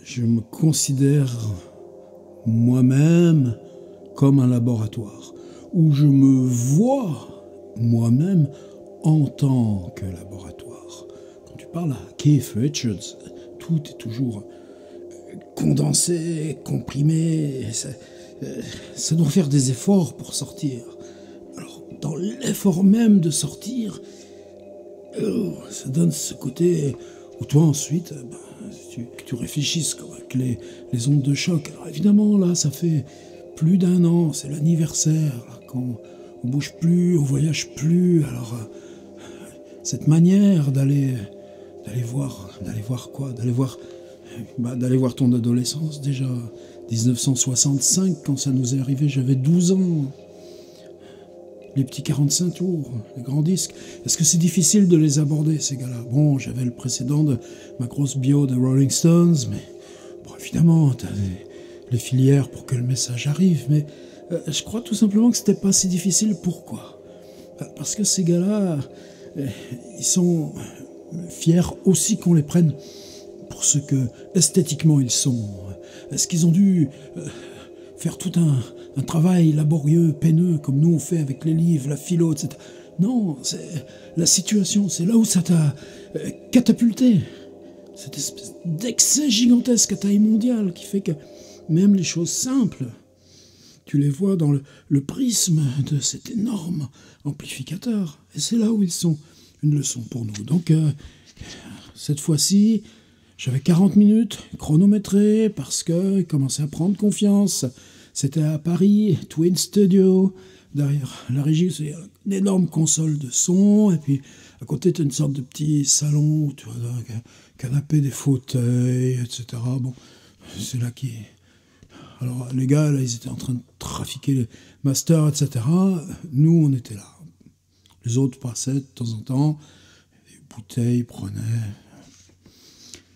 Je me considère moi-même comme un laboratoire, où je me vois moi-même en tant que laboratoire. Quand tu parles à Keith Richards, tout est toujours condensé, comprimé. Ça doit faire des efforts pour sortir. Alors, dans l'effort même de sortir, ça donne ce côté où toi ensuite, tu réfléchisses comme avec les ondes de choc. Alors évidemment, là, ça fait plus d'1 an, c'est l'anniversaire, là, quand on bouge plus, on voyage plus. Alors, cette manière d'aller voir quoi, d'aller voir ton adolescence déjà. 1965, quand ça nous est arrivé, j'avais 12 ans. Les petits 45 tours, les grands disques. Est-ce que c'est difficile de les aborder, ces gars-là? Bon, j'avais le précédent de ma grosse bio de Rolling Stones, mais bon, évidemment, t'as les filières pour que le message arrive, mais je crois tout simplement que c'était pas si difficile. Pourquoi? Parce que ces gars-là, ils sont fiers aussi qu'on les prenne pour ce que esthétiquement ils sont. Est-ce qu'ils ont dû faire tout un travail laborieux, peineux, comme nous on fait avec les livres, la philo, etc. Non, c'est la situation, c'est là où ça t'a catapulté. Cette espèce d'excès gigantesque à taille mondiale qui fait que même les choses simples, tu les vois dans le prisme de cet énorme amplificateur. Et c'est là où ils sont une leçon pour nous. Donc, cette fois-ci, j'avais 40 minutes chronométrées parce qu'ils commençaient à prendre confiance. C'était à Paris, Twin Studio. Derrière la régie, c'est une énorme console de son. Et puis, à côté, tu as une sorte de petit salon où tu vois un canapé, des fauteuils, etc. Bon, c'est là qui... Alors, les gars, là, ils étaient en train de trafiquer les masters, etc. Nous, on était là. Les autres passaient de temps en temps. Les bouteilles prenaient...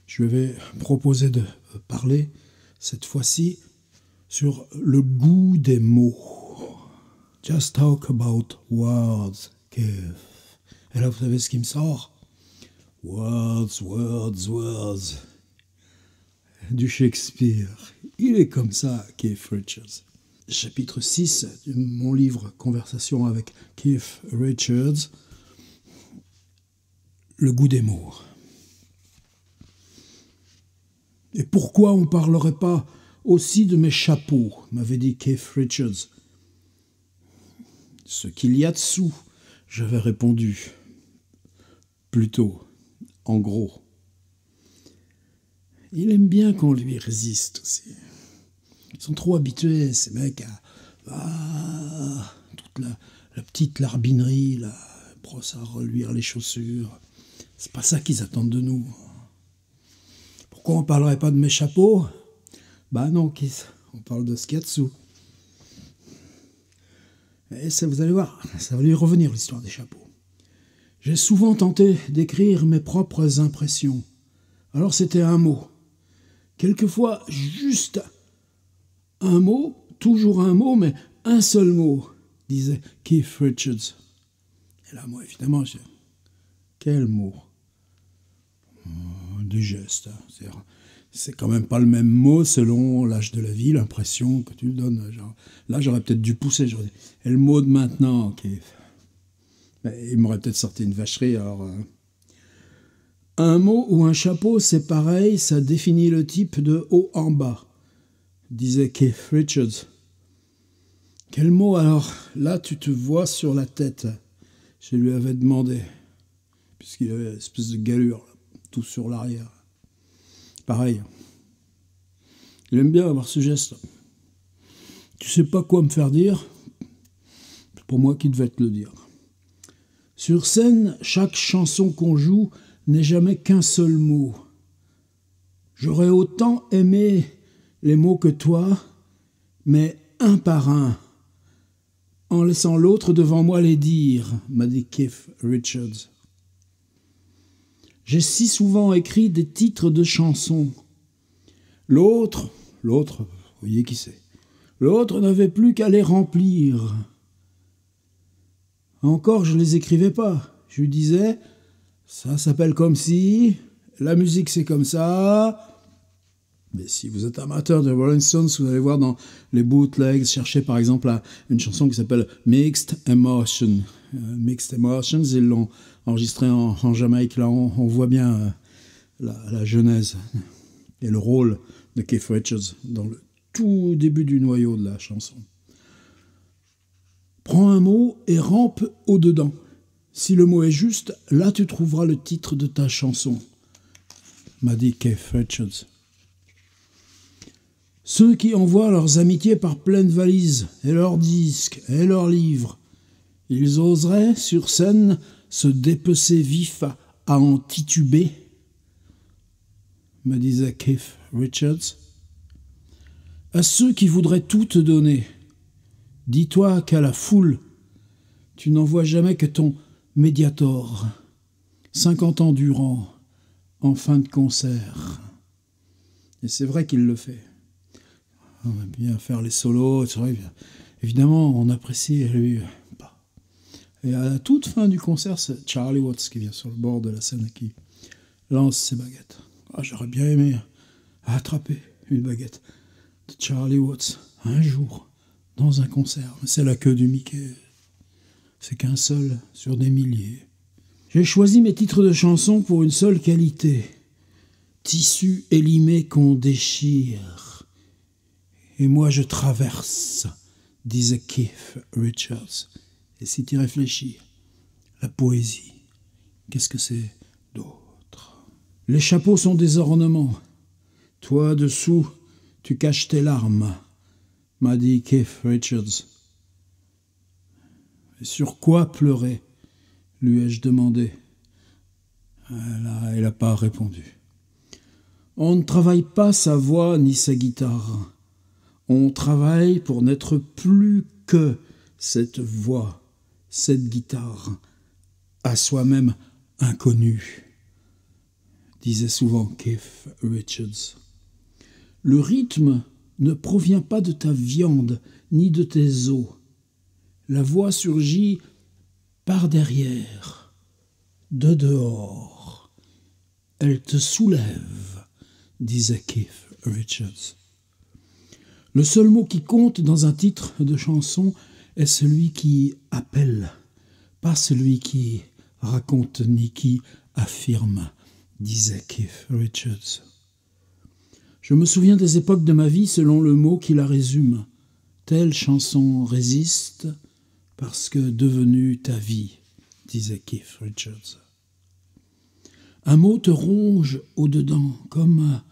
Je lui avais proposé de parler, cette fois-ci, sur le goût des mots. Just talk about words, Keith. Et là, vous savez ce qui me sort? Words, words, words. Du Shakespeare. Il est comme ça, Keith Richards. Chapitre 6 de mon livre Conversation avec Keith Richards. Le goût des mots. Et pourquoi on ne parlerait pas aussi de mes chapeaux, m'avait dit Keith Richards. Ce qu'il y a dessous, j'avais répondu. Plutôt, en gros. Il aime bien qu'on lui résiste aussi. Ils sont trop habitués, ces mecs, à toute la petite larbinerie, la brosse à reluire les chaussures. C'est pas ça qu'ils attendent de nous. Pourquoi on ne parlerait pas de mes chapeaux? Bah non, Keith, on parle de ce qu'il y a dessous. Et ça, vous allez voir, ça va lui revenir l'histoire des chapeaux. J'ai souvent tenté d'écrire mes propres impressions. Alors c'était un mot. Quelquefois, juste un mot, toujours un mot, mais un seul mot, disait Keith Richards. Et là, moi, évidemment, je dis, quel mot? Du geste. C'est quand même pas le même mot selon l'âge de la vie, l'impression que tu le donnes. Genre, là, j'aurais peut-être dû pousser. J'aurais dit, et le mot de maintenant, Keith. Mais il m'aurait peut-être sorti une vacherie. Alors, un mot ou un chapeau, c'est pareil, ça définit le type de haut en bas, disait Keith Richards. Quel mot alors? Là, tu te vois sur la tête. Je lui avais demandé, puisqu'il avait une espèce de galure, tout sur l'arrière. Pareil. Il aime bien avoir ce geste. Tu sais pas quoi me faire dire? C'est pour moi qui devais te le dire. Sur scène, chaque chanson qu'on joue n'est jamais qu'un seul mot. J'aurais autant aimé les mots que toi, mais un par un, en laissant l'autre devant moi les dire, m'a dit Keith Richards. J'ai si souvent écrit des titres de chansons. L'autre, vous voyez qui c'est, l'autre n'avait plus qu'à les remplir. Encore, je ne les écrivais pas. Je lui disais, ça s'appelle comme si, la musique c'est comme ça, Mais si vous êtes amateur de Rolling Stones, vous allez voir dans les bootlegs, cherchez par exemple une chanson qui s'appelle Mixed Emotion. Mixed Emotions, ils l'ont enregistrée en Jamaïque. Là, on voit bien la genèse et le rôle de Keith Richards dans le tout début du noyau de la chanson. Prends un mot et rampe au-dedans. Si le mot est juste, là tu trouveras le titre de ta chanson, m'a dit Keith Richards. Ceux qui envoient leurs amitiés par pleines valises, et leurs disques, et leurs livres, ils oseraient, sur scène, se dépecer vifs à en tituber, me disait Keith Richards. À ceux qui voudraient tout te donner, dis-toi qu'à la foule, tu n'envoies jamais que ton Mediator, 50 ans durant, en fin de concert. Et c'est vrai qu'il le fait. On va bien faire les solos, c'est vrai, évidemment, on apprécie lui. Et à la toute fin du concert, c'est Charlie Watts qui vient sur le bord de la scène et qui lance ses baguettes. Ah, j'aurais bien aimé attraper une baguette de Charlie Watts un jour dans un concert. Mais c'est la queue du Mickey. C'est qu'un seul sur des milliers. J'ai choisi mes titres de chansons pour une seule qualité. Tissu élimé qu'on déchire. Et moi je traverse, disait Keith Richards. Et si tu réfléchis, la poésie, qu'est-ce que c'est d'autre? Les chapeaux sont des ornements. Toi, dessous, tu caches tes larmes, m'a dit Keith Richards. Et sur quoi pleurer, lui ai-je demandé. Elle n'a pas répondu. On ne travaille pas sa voix ni sa guitare. On travaille pour n'être plus que cette voix, cette guitare, à soi-même inconnue, disait souvent Keith Richards. Le rythme ne provient pas de ta viande ni de tes os. La voix surgit par derrière, de dehors. Elle te soulève, disait Keith Richards. Le seul mot qui compte dans un titre de chanson est celui qui appelle, pas celui qui raconte ni qui affirme, disait Keith Richards. Je me souviens des époques de ma vie selon le mot qui la résume. Telle chanson résiste parce que devenue ta vie, disait Keith Richards. Un mot te ronge au-dedans, comme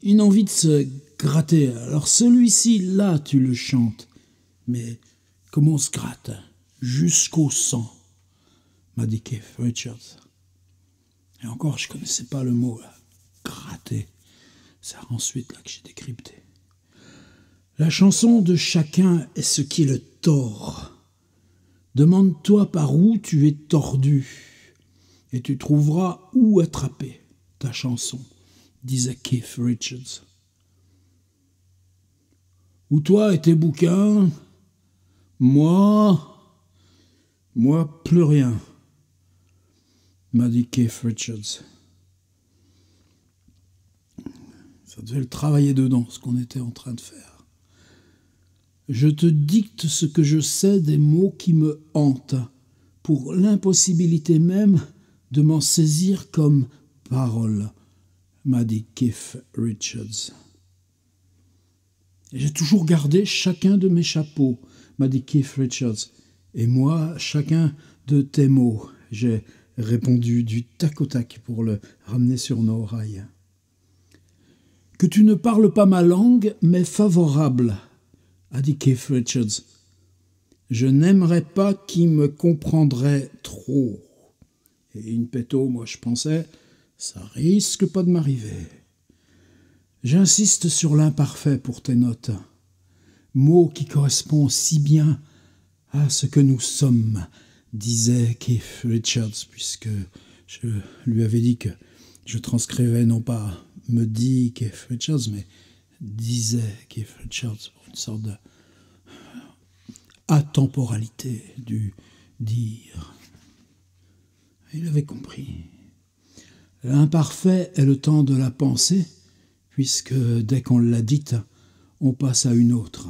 une envie de se gratter. Alors celui-ci, là, tu le chantes. Mais comment on se gratte? Jusqu'au sang, m'a dit Keith Richards. Et encore, je ne connaissais pas le mot, là. Gratter. C'est ensuite là que j'ai décrypté. La chanson de chacun est ce qui le tord. Demande-toi par où tu es tordu, et tu trouveras où attraper ta chanson, disait Keith Richards. Ou toi et tes bouquins, moi, plus rien, m'a dit Keith Richards. Ça devait le travailler dedans, ce qu'on était en train de faire. Je te dicte ce que je sais des mots qui me hantent, pour l'impossibilité même de m'en saisir comme parole, m'a dit Keith Richards. Et j'ai toujours gardé chacun de mes chapeaux, m'a dit Keith Richards. Et moi, chacun de tes mots, j'ai répondu du tac au tac pour le ramener sur nos rails. Que tu ne parles pas ma langue, mais favorable, a dit Keith Richards. Je n'aimerais pas qui me comprendrait trop. Et in petto, moi je pensais, ça risque pas de m'arriver. J'insiste sur l'imparfait pour tes notes, mot qui correspond si bien à ce que nous sommes, disait Keith Richards, puisque je lui avais dit que je transcrivais non pas me dit Keith Richards, mais disait Keith Richards pour une sorte de atemporalité du dire. Il avait compris. L'imparfait est le temps de la pensée, puisque dès qu'on l'a dite, on passe à une autre.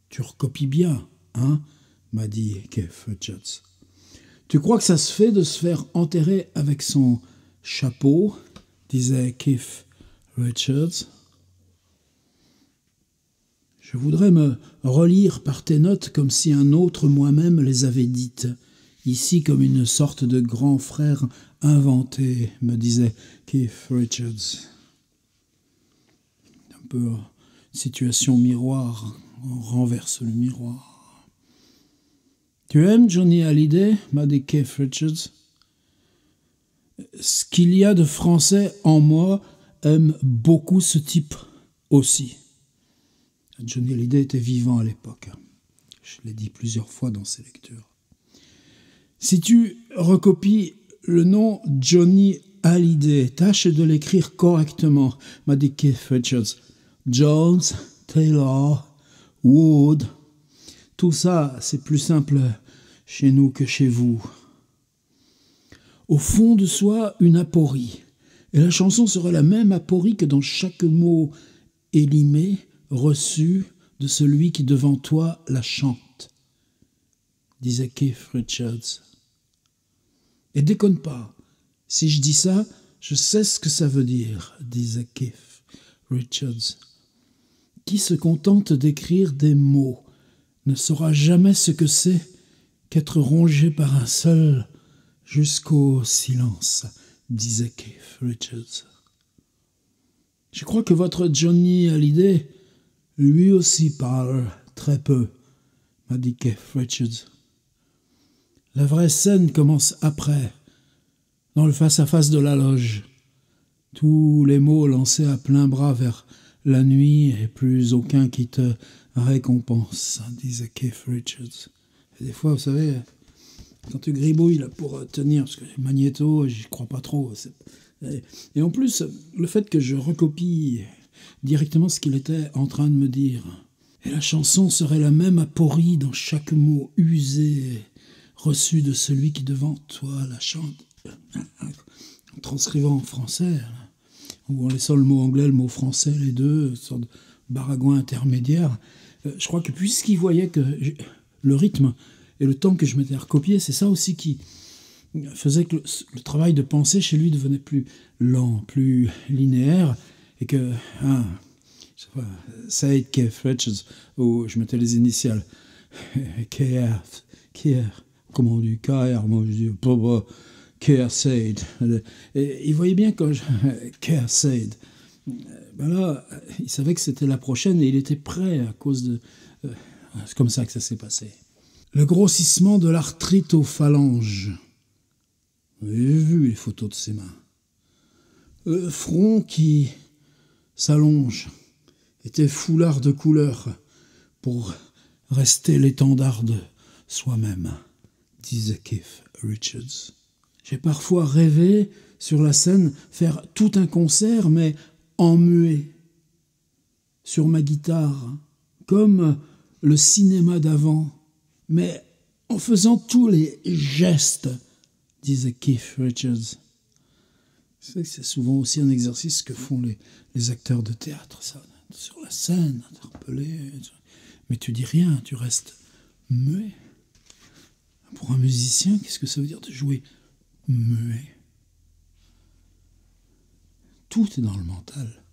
Tu recopies bien, hein, m'a dit Keith Richards. Tu crois que ça se fait de se faire enterrer avec son chapeau, disait Keith Richards. Je voudrais me relire par tes notes comme si un autre moi-même les avait dites, ici comme une sorte de grand frère inventé, me disait Keith Richards. Un peu situation miroir, on renverse le miroir. Tu aimes Johnny Hallyday, m'a dit Keith Richards. Ce qu'il y a de français en moi aime beaucoup ce type aussi. Johnny Hallyday était vivant à l'époque. Je l'ai dit plusieurs fois dans ses lectures. Si tu recopies le nom Johnny Hallyday, tâche de l'écrire correctement, m'a dit Keith Richards. Jones, Taylor, Wood, tout ça, c'est plus simple chez nous que chez vous. Au fond de soi, une aporie. Et la chanson serait la même aporie que dans chaque mot élimé, reçu de celui qui devant toi la chante, disait Keith Richards. Et déconne pas, si je dis ça, je sais ce que ça veut dire, disait Keith Richards. Qui se contente d'écrire des mots ne saura jamais ce que c'est qu'être rongé par un seul jusqu'au silence, disait Keith Richards. Je crois que votre Johnny Hallyday, lui aussi parle très peu, m'a dit Keith Richards. La vraie scène commence après, dans le face-à-face de la loge. Tous les mots lancés à plein bras vers la nuit et plus aucun qui te récompense, disait Keith Richards. Et des fois, vous savez, quand tu gribouilles là, pour tenir, parce que les magnétos, j'y crois pas trop. Et en plus, le fait que je recopie directement ce qu'il était en train de me dire. Et la chanson serait la même aporie dans chaque mot usé, reçu de celui qui devant toi la chante. En transcrivant en français, ou en laissant le mot anglais, le mot français, les deux, une sorte de baragouin intermédiaire, je crois que puisqu'il voyait que le rythme et le temps que je m'étais recopié, c'est ça aussi qui faisait que le travail de pensée chez lui devenait plus lent, plus linéaire, et que, Said Keith Richards, où je mettais les initiales, KR, comment on dit, KR, moi je dis, KR Said. Et il voyait bien quand KR Said, ben là, il savait que c'était la prochaine et il était prêt à cause de... c'est comme ça que ça s'est passé. Le grossissement de l'arthrite aux phalanges. J'ai vu les photos de ses mains. Le front qui s'allonge était foulard de couleur pour rester l'étendard de soi-même, disait Keith Richards. J'ai parfois rêvé, sur la scène, faire tout un concert, mais en muet, sur ma guitare, comme le cinéma d'avant, mais en faisant tous les gestes, disait Keith Richards. C'est souvent aussi un exercice que font les acteurs de théâtre, ça, sur la scène, interpellé. Mais tu dis rien, tu restes muet. Pour un musicien, qu'est-ce que ça veut dire de jouer muet? Tout est dans le mental,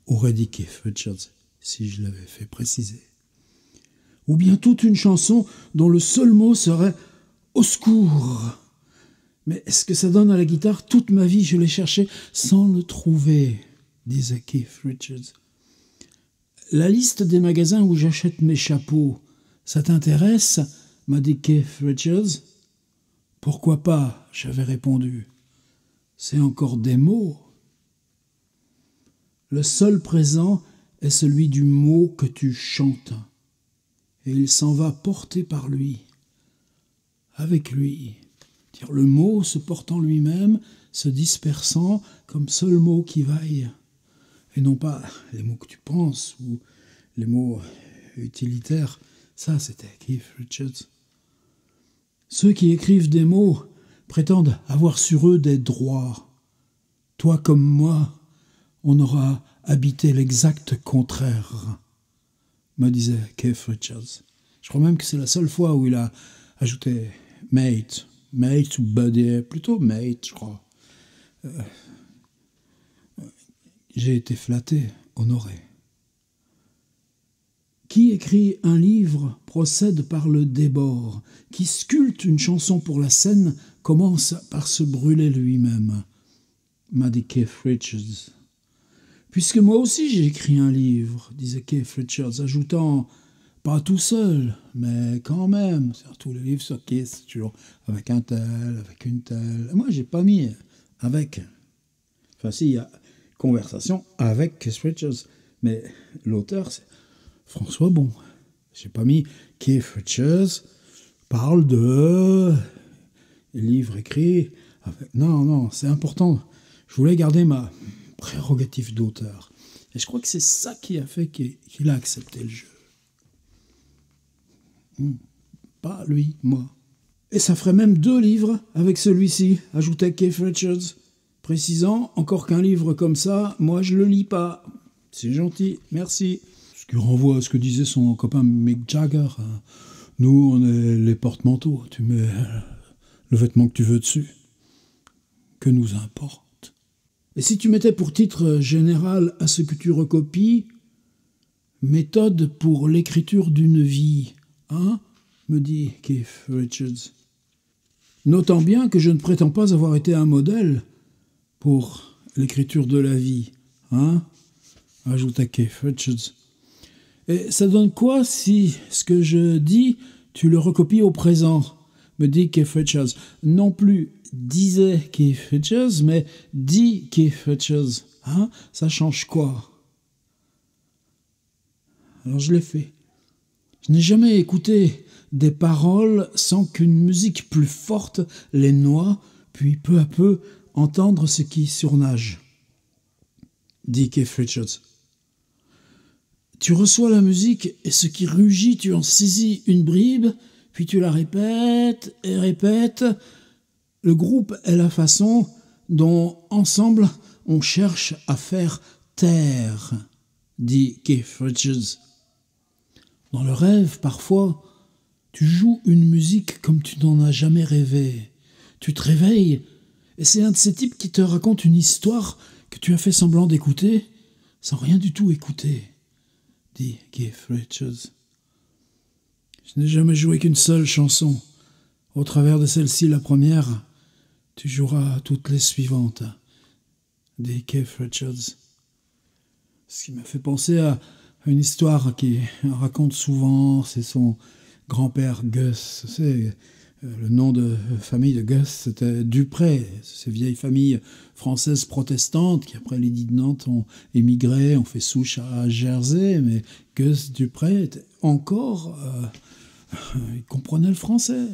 aurait dit Keith Richards, si je l'avais fait préciser. Ou bien toute une chanson dont le seul mot serait « au secours ». Mais est-ce que ça donne à la guitare? Toute ma vie, je l'ai cherché sans le trouver, disait Keith Richards. La liste des magasins où j'achète mes chapeaux, ça t'intéresse? M'a dit Keith Richards. Pourquoi pas? J'avais répondu. C'est encore des mots. Le seul présent est celui du mot que tu chantes. Et il s'en va porté par lui, avec lui. Dire le mot se portant lui-même, se dispersant comme seul mot qui vaille. Et non pas les mots que tu penses ou les mots utilitaires. Ça, c'était Keith Richards. Ceux qui écrivent des mots prétendent avoir sur eux des droits. Toi comme moi, on aura habité l'exact contraire, me disait Keith Richards. Je crois même que c'est la seule fois où il a ajouté mate ou buddy, plutôt mate, je crois. J'ai été flatté, honoré. Qui écrit un livre procède par le débord. Qui sculpte une chanson pour la scène commence par se brûler lui-même, m'a dit Keith Richards. Puisque moi aussi j'ai écrit un livre, disait Keith Richards, ajoutant pas tout seul, mais quand même, surtout les livres sur Keith, toujours avec un tel, avec une telle. Moi j'ai pas mis avec. Enfin si, il y a conversation avec Keith Richards, mais l'auteur c'est François Bon. J'ai pas mis Keith Richards parle de livres écrits. Avec... Non, c'est important. Je voulais garder ma prérogative d'auteur. Et je crois que c'est ça qui a fait qu'il a accepté le jeu. Pas lui, moi. Et ça ferait même 2 livres avec celui-ci, ajoutait Keith Richards, précisant encore qu'un livre comme ça, moi je le lis pas. C'est gentil, merci. Ce qui renvoie à ce que disait son copain Mick Jagger. Nous, on est les porte-manteaux. Tu mets le vêtement que tu veux dessus. Que nous importe. Et si tu mettais pour titre général à ce que tu recopies, méthode pour l'écriture d'une vie, hein, me dit Keith Richards. Notant bien que je ne prétends pas avoir été un modèle pour l'écriture de la vie, hein, ajouta Keith Richards. Et ça donne quoi si ce que je dis, tu le recopies au présent, me dit Keith Richards. Non plus disait Keith Richards, mais dit Keith Richards. Hein, ça change quoi? Alors je l'ai fait. Je n'ai jamais écouté des paroles sans qu'une musique plus forte les noie, puis peu à peu entendre ce qui surnage, dit Keith Richards. Tu reçois la musique et ce qui rugit, tu en saisis une bribe, puis tu la répètes et répètes. Le groupe est la façon dont, ensemble, on cherche à faire taire, dit Keith Richards. Dans le rêve, parfois, tu joues une musique comme tu n'en as jamais rêvé. Tu te réveilles, et c'est un de ces types qui te raconte une histoire que tu as fait semblant d'écouter, sans rien du tout écouter, dit Keith Richards. Je n'ai jamais joué qu'une seule chanson. Au travers de celle-ci, la première, tu joueras toutes les suivantes, dit Keith Richards. Ce qui m'a fait penser à une histoire qu'il raconte souvent, c'est son grand-père Gus. C'est le nom de famille de Gus, c'était Dupré. Ces vieilles familles françaises protestantes qui, après l'édit de Nantes, ont émigré, ont fait souche à Jersey, mais Gus Dupré était encore... il comprenait le français.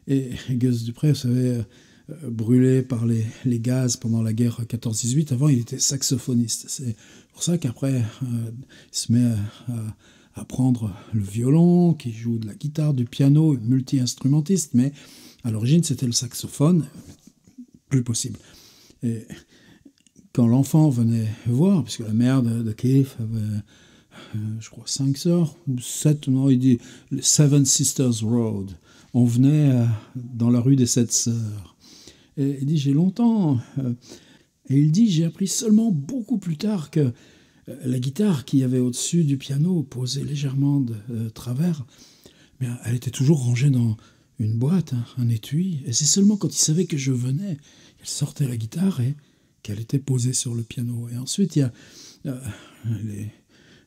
Et Gus Dupré, vous savez, brûlé par les gaz pendant la guerre 14-18, avant il était saxophoniste. C'est pour ça qu'après, il se met à apprendre le violon, qui joue de la guitare, du piano, multi-instrumentiste, mais à l'origine c'était le saxophone, plus possible. Et quand l'enfant venait voir, puisque la mère de Keith avait, je crois, 5 sœurs, 7, non, il dit Seven Sisters Road. On venait dans la rue des 7 sœurs. Et il dit, j'ai longtemps... et il dit, j'ai appris seulement beaucoup plus tard que la guitare qu'il y avait au-dessus du piano, posée légèrement de travers, bien, elle était toujours rangée dans une boîte, hein, un étui. Et c'est seulement quand il savait que je venais qu'elle sortait la guitare et qu'elle était posée sur le piano. Et ensuite, il y a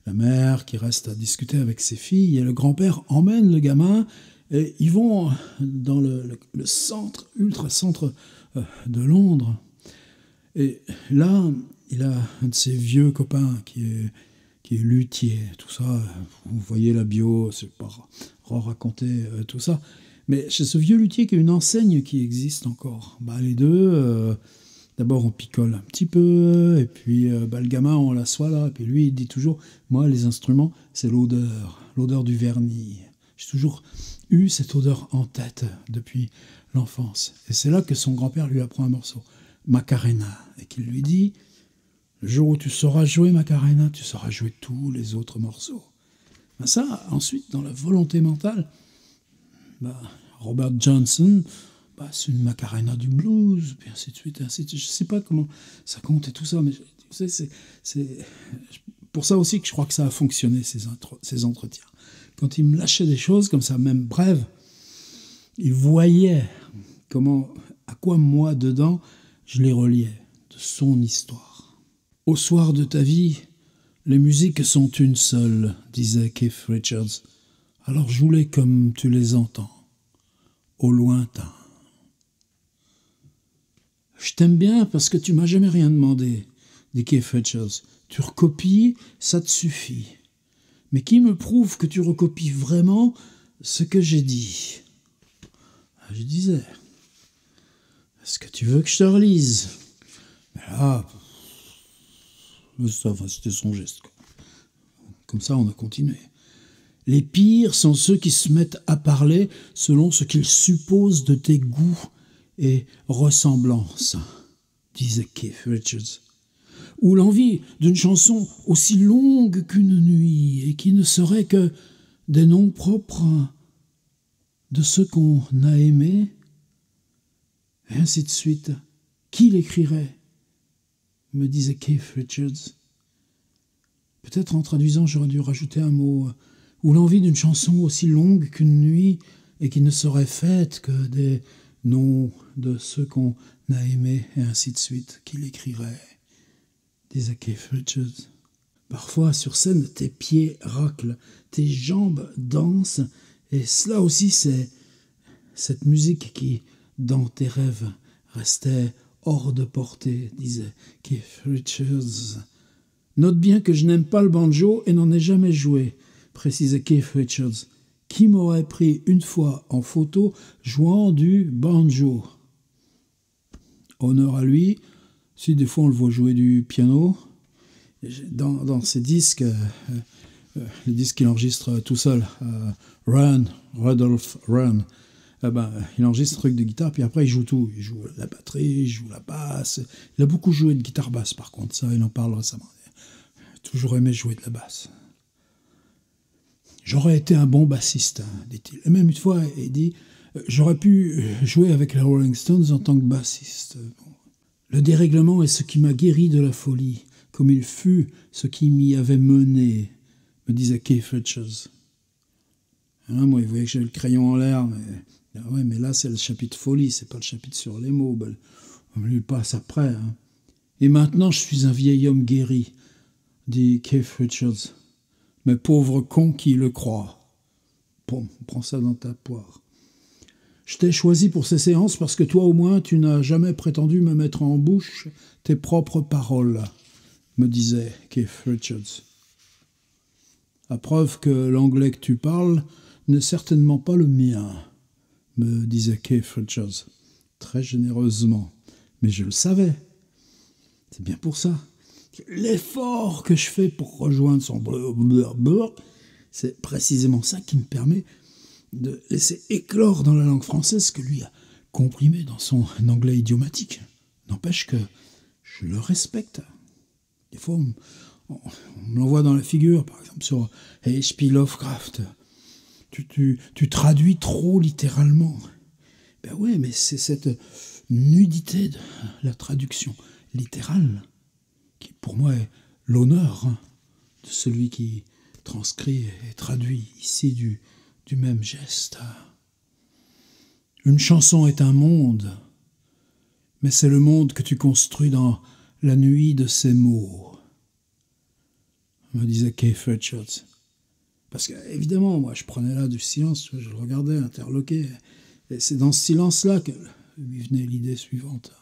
la mère qui reste à discuter avec ses filles, et le grand-père emmène le gamin, et ils vont dans le centre, ultra-centre de Londres. Et là, il a un de ses vieux copains qui est luthier, tout ça. Vous voyez la bio, c'est pas raconter tout ça. Mais chez ce vieux luthier qui a une enseigne qui existe encore, bah, les deux, d'abord on picole un petit peu, et puis le gamin on l'assoit là, et puis lui il dit toujours, moi les instruments c'est l'odeur du vernis. J'ai toujours eu cette odeur en tête depuis l'enfance. Et c'est là que son grand-père lui apprend un morceau, Macarena, et qu'il lui dit, Le jour où tu sauras jouer Macarena, tu sauras jouer tous les autres morceaux. Ben ça, ensuite, dans la volonté mentale, bah, Robert Johnson, bah, c'est une Macarena du blues, puis ainsi de suite, ainsi de suite. Je ne sais pas comment ça compte et tout ça, mais tu sais, c'est pour ça aussi que je crois que ça a fonctionné, ces entretiens. Quand il me lâchait des choses comme ça, même brèves, il voyait à quoi moi, dedans, je les reliais, de son histoire. Au soir de ta vie, les musiques sont une seule, disait Keith Richards. Alors joue-les comme tu les entends, au lointain. Je t'aime bien parce que tu m'as jamais rien demandé, dit Keith Richards. Tu recopies, ça te suffit. Mais qui me prouve que tu recopies vraiment ce que j'ai dit? Je disais, est-ce que tu veux que je te relise? Mais là, c'était son geste. Comme ça, on a continué. Les pires sont ceux qui se mettent à parler selon ce qu'ils supposent de tes goûts et ressemblances, disait Keith Richards. Ou l'envie d'une chanson aussi longue qu'une nuit et qui ne serait que des noms propres de ceux qu'on a aimés, et ainsi de suite. Qui l'écrirait? Me disait Keith Richards. Peut-être en traduisant, j'aurais dû rajouter un mot. Ou l'envie d'une chanson aussi longue qu'une nuit et qui ne serait faite que des noms de ceux qu'on a aimés, et ainsi de suite. Qui l'écrirait? Disait Keith Richards. Parfois, sur scène, tes pieds raclent, tes jambes dansent, et cela aussi, c'est cette musique qui, dans tes rêves, restait hors de portée, disait Keith Richards. Note bien que je n'aime pas le banjo et n'en ai jamais joué, précisait Keith Richards. Qui m'aurait pris une fois en photo jouant du banjo? Honneur à lui, si des fois on le voit jouer du piano, dans ses disques, les disques qu'il enregistre tout seul, Run, Rudolph Run, il enregistre un truc de guitare, puis après il joue tout. Il joue la batterie, il joue la basse. Il a beaucoup joué de guitare basse, par contre, ça, il en parle récemment. Il a toujours aimé jouer de la basse. J'aurais été un bon bassiste, dit-il. Et même une fois, il dit, j'aurais pu jouer avec les Rolling Stones en tant que bassiste. Bon. Le dérèglement est ce qui m'a guéri de la folie, comme il fut ce qui m'y avait mené, me disait Keith Richards. Moi, il voyait que j'avais le crayon en l'air, mais là, c'est le chapitre folie, c'est pas le chapitre sur les mots. On lui passe après. Hein. Et maintenant, je suis un vieil homme guéri, dit Keith Richards. Mais pauvre con qui le croit. Bon, prends ça dans ta poire. Je t'ai choisi pour ces séances parce que toi, au moins, tu n'as jamais prétendu me mettre en bouche tes propres paroles, me disait Keith Richards. À preuve que l'anglais que tu parles n'est certainement pas le mien, me disait Keith Richards, très généreusement. Mais je le savais. C'est bien pour ça. L'effort que je fais pour rejoindre son blablabla, c'est précisément ça qui me permet de laisser éclore dans la langue française ce que lui a comprimé dans son anglais idiomatique. N'empêche que je le respecte. Des fois, on me l'envoie dans la figure, par exemple sur H.P. Lovecraft. Tu traduis trop littéralement. Ben oui, mais c'est cette nudité de la traduction littérale qui, pour moi, est l'honneur de celui qui transcrit et traduit ici du même geste. Une chanson est un monde, mais c'est le monde que tu construis dans la nuit de ces mots, me disait Keith Richards. Parce que, évidemment, moi, je prenais là du silence, je le regardais interloqué, et c'est dans ce silence-là que lui venait l'idée suivante.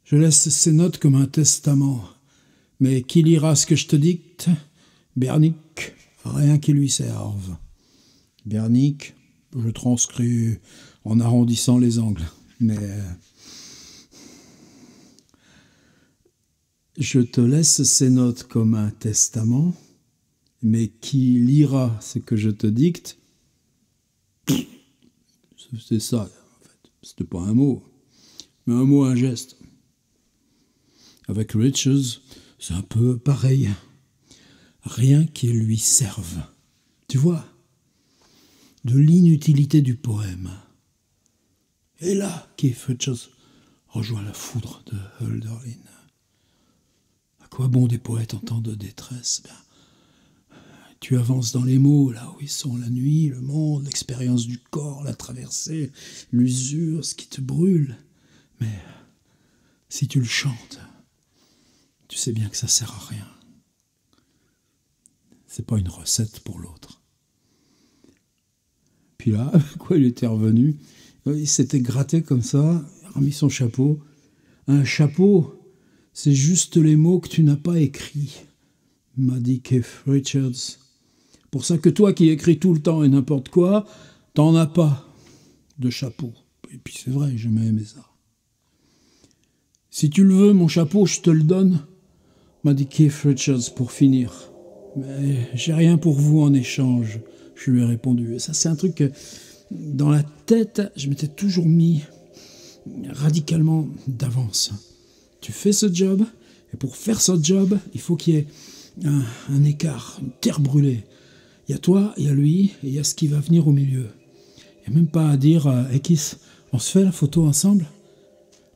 Je laisse ces notes comme un testament, mais qui lira ce que je te dicte? Bernick, rien qui lui serve. Bernick, je transcris en arrondissant les angles, mais je te laisse ces notes comme un testament, mais qui lira ce que je te dicte? C'est ça, en fait. C'était pas un mot, mais un mot, un geste. Avec Richards, c'est un peu pareil. Rien qui lui serve. Tu vois, de l'inutilité du poème. Et là, Keith Richards rejoint la foudre de Hölderlin. À quoi bon des poètes en temps de détresse? Tu avances dans les mots, là où ils sont, la nuit, le monde, l'expérience du corps, la traversée, l'usure, ce qui te brûle. Mais si tu le chantes, tu sais bien que ça sert à rien. C'est pas une recette pour l'autre. Puis là, quoi, il était revenu, il s'était gratté comme ça, il a remis son chapeau. Un chapeau, c'est juste les mots que tu n'as pas écrits, m'a dit Keith Richards. Pour ça que toi qui écris tout le temps et n'importe quoi, t'en as pas de chapeau. Et puis c'est vrai, j'ai jamais aimé ça. Si tu le veux, mon chapeau, je te le donne, m'a dit Keith Richards pour finir. Mais j'ai rien pour vous en échange, je lui ai répondu. Et ça, c'est un truc que, dans la tête, je m'étais toujours mis radicalement d'avance. Tu fais ce job, et pour faire ce job, il faut qu'il y ait un écart, une terre brûlée. Il y a toi, il y a lui, et il y a ce qui va venir au milieu. Il n'y a même pas à dire « Hey Kiss, on se fait la photo ensemble ?»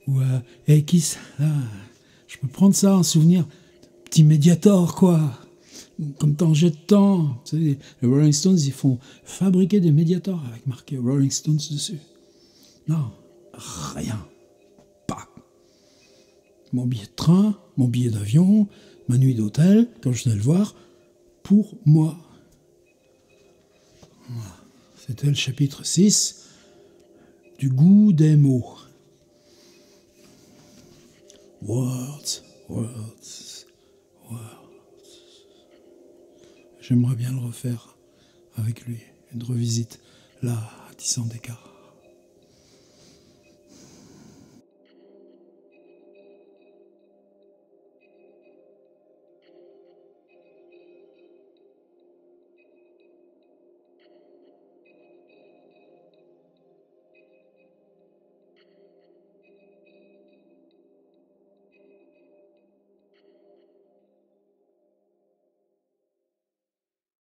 Ou « Hey Kiss, là, je peux prendre ça en souvenir. » Petit Mediator, quoi. Comme temps jette temps. Tu sais, les Rolling Stones, ils font fabriquer des Mediators avec marqué Rolling Stones dessus. Non, rien. Pas. Mon billet de train, mon billet d'avion, ma nuit d'hôtel, quand je venais le voir, pour moi. Voilà. C'était le chapitre 6 du goût des mots. Words, words, words. J'aimerais bien le refaire avec lui, une revisite, là, à 10 ans d'écart.